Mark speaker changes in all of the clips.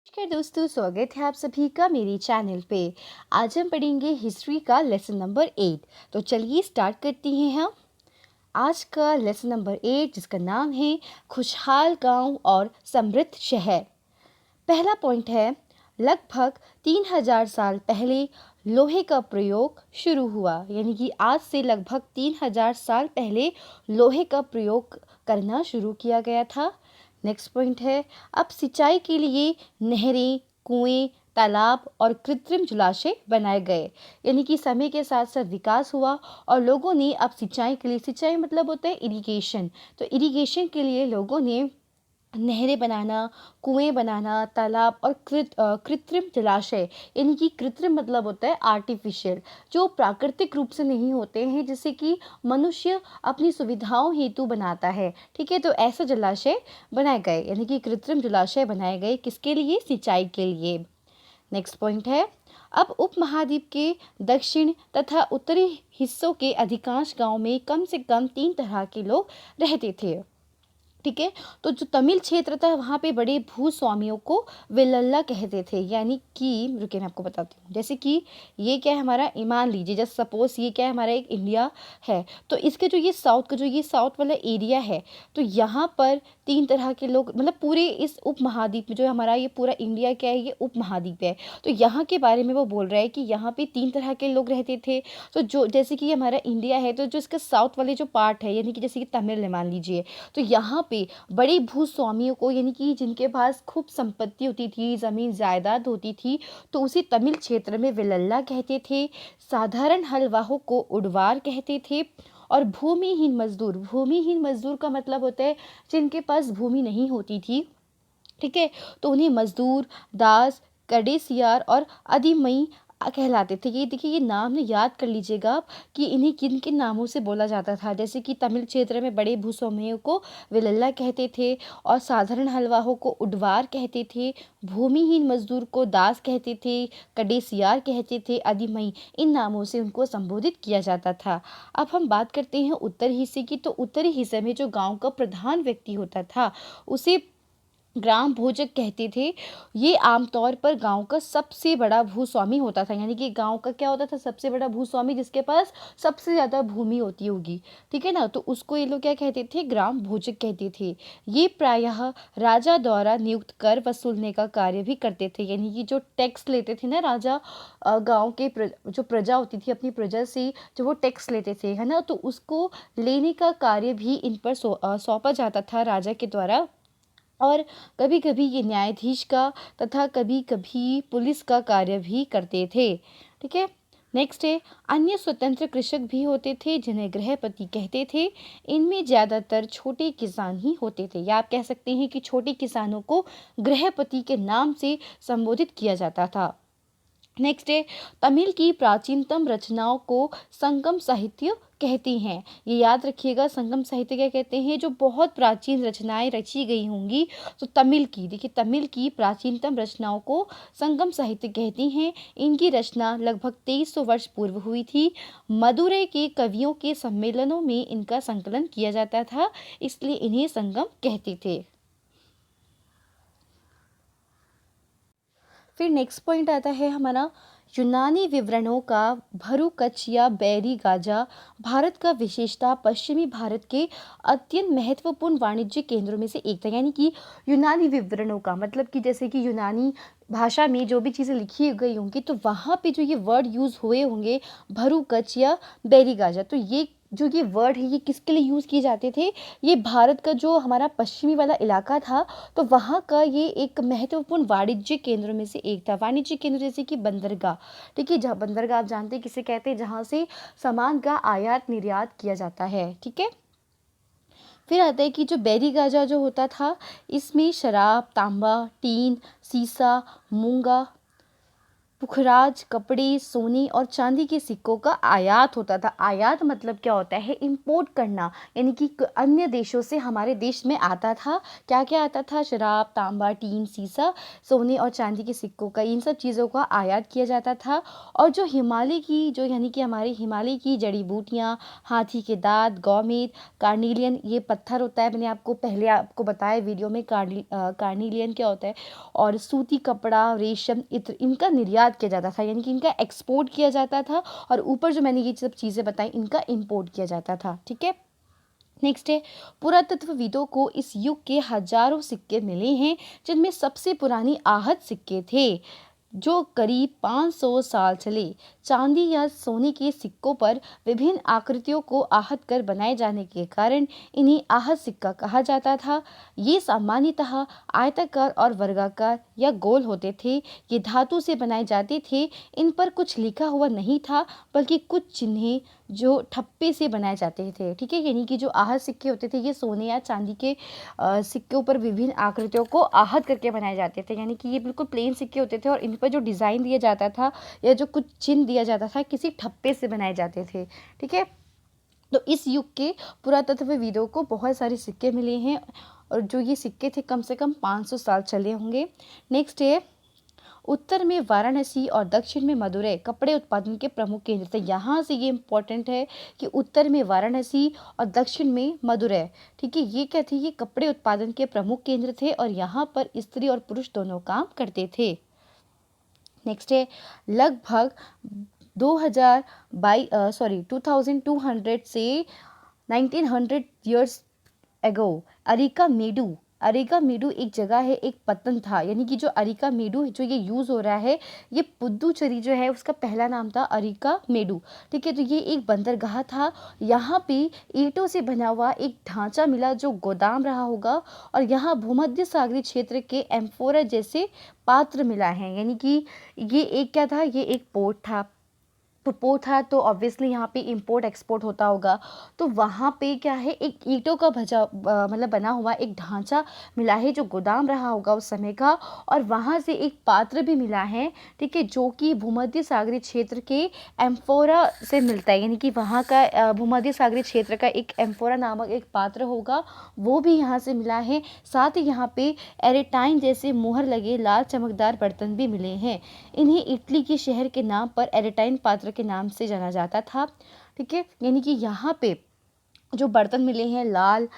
Speaker 1: नमस्कार दोस्तों, स्वागत है आप सभी का मेरे चैनल पे। आज हम पढ़ेंगे हिस्ट्री का लेसन नंबर 8। तो चलिए स्टार्ट करते हैं हम आज का लेसन नंबर 8, जिसका नाम है खुशहाल गांव और समृद्ध शहर। पहला पॉइंट है, लगभग 3000 साल पहले लोहे का प्रयोग शुरू हुआ। यानी कि आज से लगभग 3000 साल पहले लोहे का प्रयोग करना शुरू किया गया था। नेक्स्ट पॉइंट है, अब सिंचाई के लिए नहरें, कुएं, तालाब और कृत्रिम जलाशय बनाए गए। यानी कि समय के साथ साथ विकास हुआ और लोगों ने अब सिंचाई के लिए, सिंचाई मतलब होता है इरिगेशन, तो इरिगेशन के लिए लोगों ने नहरें बनाना, कुएं बनाना, तालाब और कृत्रिम जलाशय, यानी कि कृत्रिम मतलब होता है आर्टिफिशियल, जो प्राकृतिक रूप से नहीं होते हैं, जिससे कि मनुष्य अपनी सुविधाओं हेतु बनाता है। ठीक है, तो ऐसे जलाशय बनाए गए, यानी कि कृत्रिम जलाशय बनाए गए, किसके लिए? सिंचाई के लिए। नेक्स्ट पॉइंट है, अब उपमहाद्वीप के दक्षिण तथा उत्तरी हिस्सों के अधिकांश गांव में कम से कम 3 तरह के लोग रहते थे। ठीक है, तो जो तमिल क्षेत्र था वहाँ पे बड़े भूस्वामियों को विलल्ला कहते थे। यानी कि रुकिए मैं आपको बताती हूँ, जैसे कि ये क्या है हमारा, ईमान लीजिए, जस्ट सपोज ये क्या है हमारा एक इंडिया है, तो इसके जो ये साउथ का जो ये साउथ वाला एरिया है, तो यहाँ पर 3 तरह के लोग, मतलब पूरे इस उपमहाद्वीप में जो हमारा ये पूरा इंडिया क्या है, ये उपमहाद्वीप है, तो यहाँ के बारे में वो बोल रहा है कि यहाँ पे 3 तरह के लोग रहते थे। तो जो जैसे कि ये हमारा इंडिया है, तो जो इसका साउथ वाले जो पार्ट है, यानी कि जैसे कि तमिल मान लीजिए, तो यहाँ पे बड़े भूस्वामियों को, यानी कि जिनके पास खूब संपत्ति होती थी, ज़मीन जायदाद होती थी, तो उसी तमिल क्षेत्र में विलल्ला कहते थे। साधारण हलवाहों को उडवार कहते थे। और भूमिहीन मजदूर का मतलब होता है जिनके पास भूमि नहीं होती थी, ठीक है, तो उन्हें मजदूर, दास, कडेसियार और अधिमई कहलाते थे। ये देखिए, ये नाम ना याद कर लीजिएगा आप कि इन्हें किन किन नामों से बोला जाता था। जैसे कि तमिल क्षेत्र में बड़े भूस्वामियों को विलल्ला कहते थे, और साधारण हलवाहों को उडवार कहते थे, भूमिहीन मजदूर को दास कहते थे, कडेसियार कहते थे, अधिमई, इन नामों से उनको संबोधित किया जाता था। अब हम बात करते हैं उत्तरी हिस्से की, तो उत्तरी हिस्से में जो गांव का प्रधान व्यक्ति होता था उसे ग्राम भोजक कहते थे। ये आमतौर पर गांव का सबसे बड़ा भूस्वामी होता था। यानी कि गांव का क्या होता था, सबसे बड़ा भूस्वामी, जिसके पास सबसे ज़्यादा भूमि होती होगी। ठीक है ना, तो उसको ये लोग क्या कहते थे, ग्राम भोजक कहते थे। ये प्रायः राजा द्वारा नियुक्त कर वसूलने का कार्य भी करते थे। यानी कि जो टैक्स लेते थे ना राजा, गांव के जो प्रजा होती थी, अपनी प्रजा से जो वो टैक्स लेते थे, है ना, तो उसको लेने का कार्य भी इन पर सौंपा जाता था राजा के द्वारा। और कभी कभी ये न्यायाधीश का तथा कभी कभी पुलिस का कार्य भी करते थे। ठीक है, नेक्स्ट है, अन्य स्वतंत्र कृषक भी होते थे जिन्हें गृहपति कहते थे। इनमें ज़्यादातर छोटे किसान ही होते थे, या आप कह सकते हैं कि छोटे किसानों को गृहपति के नाम से संबोधित किया जाता था। नेक्स्ट है, तमिल की प्राचीनतम रचनाओं को संगम साहित्य कहते हैं। ये याद रखिएगा, संगम साहित्य क्या कहते हैं, जो बहुत प्राचीन रचनाएं रची गई होंगी, तो तमिल की, देखिए, तमिल की प्राचीनतम रचनाओं को संगम साहित्य कहती हैं। इनकी रचना लगभग 2300 वर्ष पूर्व हुई थी। मदुरै के कवियों के सम्मेलनों में इनका संकलन किया जाता था, इसलिए इन्हें संगम कहते थे। फिर नेक्स्ट पॉइंट आता है हमारा, यूनानी विवरणों का भरूकच या बैरी गाजा भारत का विशेषता पश्चिमी भारत के अत्यंत महत्वपूर्ण वाणिज्य केंद्रों में से एक था। यानी कि यूनानी विवरणों का मतलब कि जैसे कि यूनानी भाषा में जो भी चीज़ें लिखी गई होंगी, तो वहाँ पे जो ये वर्ड यूज़ हुए होंगे, भरूकच या बैरी गाजा, तो ये जो ये वर्ड है ये किसके लिए यूज़ किए जाते थे? ये भारत का जो हमारा पश्चिमी वाला इलाका था, तो वहाँ का ये एक महत्वपूर्ण वाणिज्य केंद्र में से एक था। वाणिज्य केंद्र जैसे कि बंदरगाह, ठीक है, जहाँ बंदरगाह आप जानते हैं किसे कहते हैं, जहाँ से सामान का आयात निर्यात किया जाता है। ठीक है, फिर आता है कि जो बैरी गाजा जो होता था, इसमें शराब, तांबा, टीन, सीसा, मूंगा पुखराज, कपड़े, सोने और चांदी के सिक्कों का आयात होता था। आयात मतलब क्या होता है? इंपोर्ट करना, यानी कि अन्य देशों से हमारे देश में आता था। क्या क्या आता था? शराब, तांबा, टीन, सीसा, सोने और चांदी के सिक्कों का, इन सब चीज़ों का आयात किया जाता था। और जो हिमालय की, जो यानी कि हमारे हिमालय की जड़ी बूटियाँ, हाथी के दांत, गौमेद, कार्निलियन, ये पत्थर होता है, मैंने आपको पहले आपको बताया वीडियो में कार्निलियन क्या होता है, और सूती कपड़ा, रेशम, इत्र, इनका निर्यात किया जाता था, यानी कि इनका एक्सपोर्ट किया जाता था। और ऊपर जो मैंने ये सब चीज़ें बताई, इनका इंपोर्ट किया जाता था। ठीक है। नेक्स्ट है, पुरातत्वविदों को इस युग के हजारों सिक्के मिले हैं, जिनमें सबसे पुरानी आहत सिक्के थे जो करीब 500 साल चले। चांदी या सोने के सिक्कों पर विभिन्न आकृतियों को आहत कर बनाए जाने के कारण इन्हें आहत सिक्का कहा जाता था। ये सामान्यतः आयताकार और वर्गाकार या गोल होते थे। ये धातु से बनाए जाते थे। इन पर कुछ लिखा हुआ नहीं था, बल्कि कुछ चिन्ह जो ठप्पे से बनाए जाते थे। ठीक है, यानी कि जो आहत सिक्के होते थे, ये सोने या चांदी के सिक्कों पर विभिन्न आकृतियों को आहत करके बनाए जाते थे, यानी कि ये बिल्कुल प्लेन सिक्के होते थे और इन पर जो डिज़ाइन दिया जाता था या जो कुछ चिन्ह दिया जाता था, किसी ठप्पे से बनाए जाते थे। ठीक है, तो इस युग के पुरातत्वविदों को बहुत सारे सिक्के मिले हैं, और जो ये सिक्के थे कम से कम 500 साल चले होंगे। नेक्स्ट है, उत्तर में वाराणसी और दक्षिण में मदुरै कपड़े उत्पादन के प्रमुख केंद्र थे। यहाँ से ये इम्पोर्टेंट है कि उत्तर में वाराणसी और दक्षिण में मदुरै, ठीक है, ये क्या थे? ये कपड़े उत्पादन के प्रमुख केंद्र थे और यहाँ पर स्त्री और पुरुष दोनों काम करते थे। नेक्स्ट है, लगभग 2200 से 1900 ईयर्स एगो अरिका मेडू एक जगह है, एक पतन था, यानी कि जो अरिका मेडू जो ये यूज़ हो रहा है, ये पुद्दुचेरी जो है उसका पहला नाम था अरिका मेडू। ठीक है, तो ये एक बंदरगाह था। यहाँ पे ईंटों से बना हुआ एक ढांचा मिला जो गोदाम रहा होगा, और यहाँ भूमध्य सागरीय क्षेत्र के एम्फोरा जैसे पात्र मिला है, यानी कि ये एक क्या था? ये एक पोर्ट था। तो पोर्ट था तो ऑब्वियसली यहाँ पे इंपोर्ट एक्सपोर्ट होता होगा। तो वहाँ पे क्या है, एक ईंटों का मतलब बना हुआ एक ढांचा मिला है जो गोदाम रहा होगा उस समय का, और वहाँ से एक पात्र भी मिला है। ठीक है, जो कि भूमध्य सागरीय क्षेत्र के एम्फोरा से मिलता है, यानी कि वहाँ का भूमध्य सागरीय क्षेत्र का एक एम्फोरा नामक एक पात्र होगा, वो भी यहाँ से मिला है। साथ ही यहाँ पे एरेटाइन जैसे मुहर लगे लाल चमकदार बर्तन भी मिले हैं। इन्हें इटली के शहर के नाम पर एरेटाइन पात्र के नाम से जाना जाता था। ठीक है, यानी कि यहाँ पे जो बर्तन मिले हैं, लाल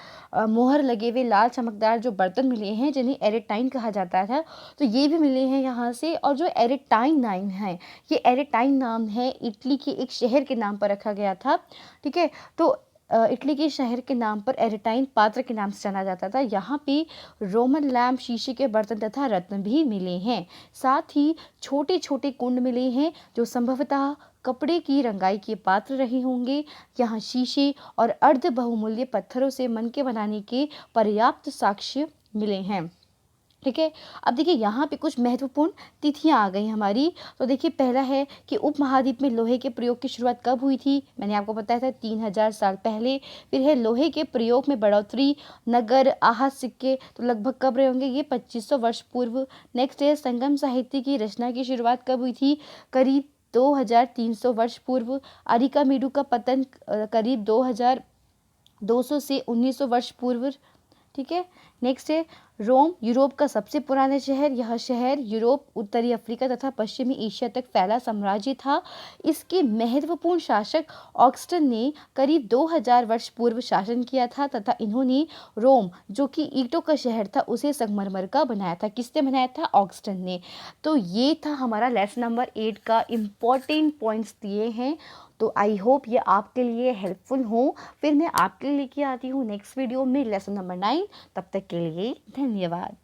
Speaker 1: मोहर लगे हुए लाल चमकदार जो बर्तन मिले हैं, जिन्हें एरेटाइन कहा जाता था, तो ये भी मिले हैं यहाँ से। और जो एरेटाइन नाम है, ये एरेटाइन नाम है इटली के एक शहर के नाम पर रखा गया था। ठीक है, तो इटली के शहर के नाम पर एरेटाइन पात्र के नाम से जाना जाता था। यहाँ पे रोमन लैम्प, शीशे के बर्तन तथा रत्न भी मिले हैं। साथ ही छोटे छोटे कुंड मिले हैं जो संभवतः कपड़े की रंगाई के पात्र रहे होंगे। यहाँ शीशे और अर्ध बहुमूल्य पत्थरों से मनके बनाने के पर्याप्त साक्ष्य मिले हैं। ठीक है, अब देखिए यहाँ पे कुछ महत्वपूर्ण तिथियाँ आ गई हमारी। तो देखिए, पहला है कि उपमहाद्वीप में लोहे के प्रयोग की शुरुआत कब हुई थी? मैंने आपको बताया था 3000 साल पहले। फिर है लोहे के प्रयोग में बढ़ोतरी, नगर, आहत सिक्के, तो लगभग कब रहे होंगे? ये 2500 वर्ष पूर्व। नेक्स्ट है, संगम साहित्य की रचना की शुरुआत कब हुई थी? करीब 2300 वर्ष पूर्व। अरिका मेडू का पतन करीब 2200 से 1900 वर्ष पूर्व। ठीक है, नेक्स्ट है, रोम यूरोप का सबसे पुराना शहर। यह शहर यूरोप, उत्तरी अफ्रीका तथा पश्चिमी एशिया तक फैला साम्राज्य था। इसके महत्वपूर्ण शासक ऑगस्टन ने करीब 2000 वर्ष पूर्व शासन किया था, तथा इन्होंने रोम, जो कि ईंटों का शहर था, उसे संगमरमर का बनाया था। किसने बनाया था? ऑगस्टन ने। तो ये था हमारा लेसन नंबर 8 का इम्पॉर्टेंट पॉइंट्स दिए हैं। तो आई होप ये आपके लिए हेल्पफुल हो। फिर मैं आपके लिए लेके आती हूँ नेक्स्ट वीडियो में लेसन नंबर 9। तब तक के लिए धन्यवाद।